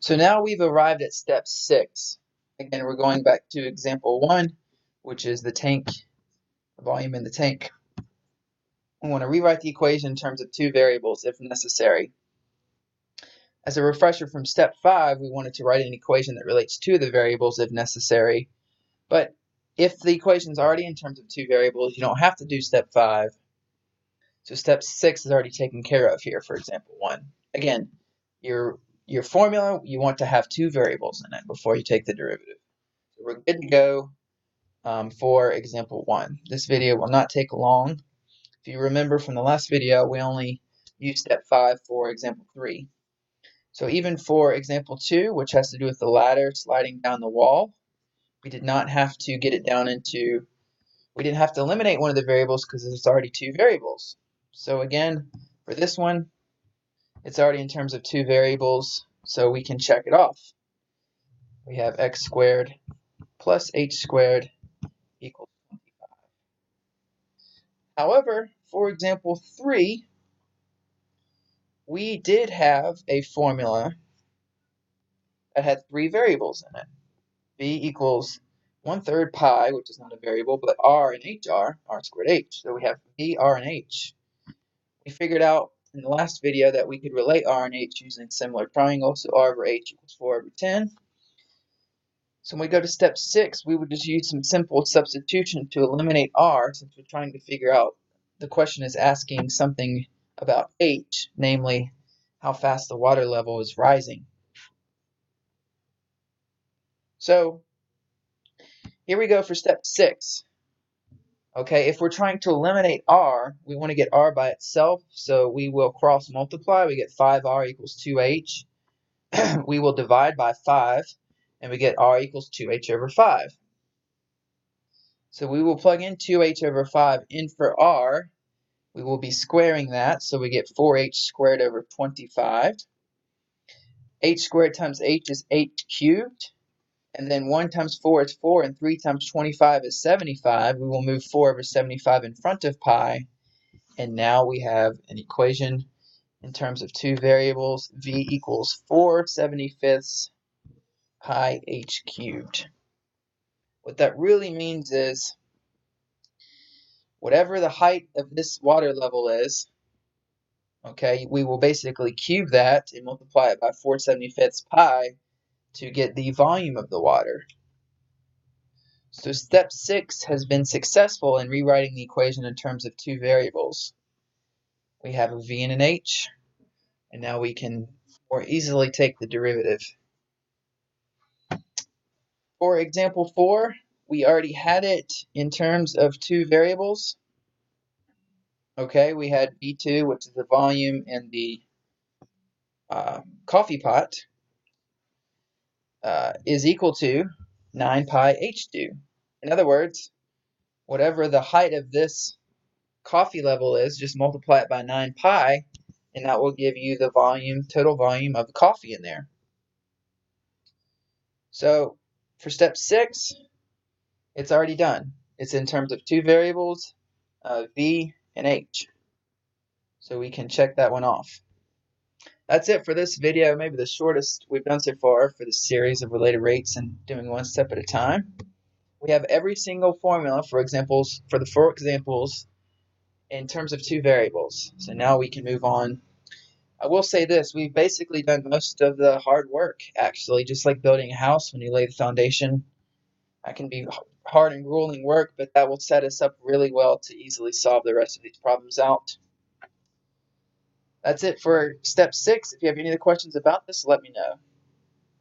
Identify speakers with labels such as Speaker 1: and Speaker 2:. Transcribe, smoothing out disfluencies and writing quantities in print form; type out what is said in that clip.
Speaker 1: So now we've arrived at step 6. Again, we're going back to example 1, which is the tank, volume in the tank. We want to rewrite the equation in terms of two variables if necessary. As a refresher from step 5, we wanted to write an equation that relates to the variables if necessary. But if the equation is already in terms of two variables, you don't have to do step 5. So step 6 is already taken care of here for example 1. Again, your formula, you want to have two variables in it before you take the derivative. So we're good to go for example 1. This video will not take long. If you remember from the last video, we only used step 5 for example 3. So even for example 2, which has to do with the ladder sliding down the wall, we did not have to get it down into, we didn't have to eliminate one of the variables because there's already two variables. So again, for this one, it's already in terms of two variables, so we can check it off. We have x squared plus h squared equals 25. However, for example 3, we did have a formula that had three variables in it. V equals 1/3 pi, which is not a variable, but r and h are, r squared h. So we have v, r, and h. We figured out in the last video that we could relate r and h using similar triangles, so r over h equals 4 over 10. So when we go to step 6, we would just use some simple substitution to eliminate r, since we're trying to figure out, the question is asking something about h, namely how fast the water level is rising. So here we go for step 6. Okay, if we're trying to eliminate r, we want to get r by itself, so we will cross multiply. We get 5r equals 2h. We will divide by 5, and we get r equals 2h over 5. So we will plug in 2h over 5 in for r. We will be squaring that, so we get 4h squared over 25. H squared times h is h cubed. And then 1 times 4 is 4, and 3 times 25 is 75. We will move 4 over 75 in front of pi. And now we have an equation in terms of two variables. V equals 4/75 pi h cubed. What that really means is whatever the height of this water level is, okay, we will basically cube that and multiply it by 4/75 pi to get the volume of the water. So step 6 has been successful in rewriting the equation in terms of two variables. We have a v and an h, and now we can more easily take the derivative. For example 4, we already had it in terms of two variables. Okay, we had V2, which is the volume in the coffee pot, is equal to 9 pi h2. In other words, whatever the height of this coffee level is, just multiply it by 9 pi, and that will give you the volume, total volume of the coffee in there. So for step 6, it's already done. It's in terms of two variables, v and h. So we can check that one off. That's it for this video, maybe the shortest we've done so far for this series of related rates and doing one step at a time. We have every single formula for the 4 examples in terms of two variables. So now we can move on. I will say this, we've basically done most of the hard work, actually, just like building a house. When you lay the foundation, that can be hard and grueling work, but that will set us up really well to easily solve the rest of these problems out. That's it for step 6. If you have any other questions about this, let me know.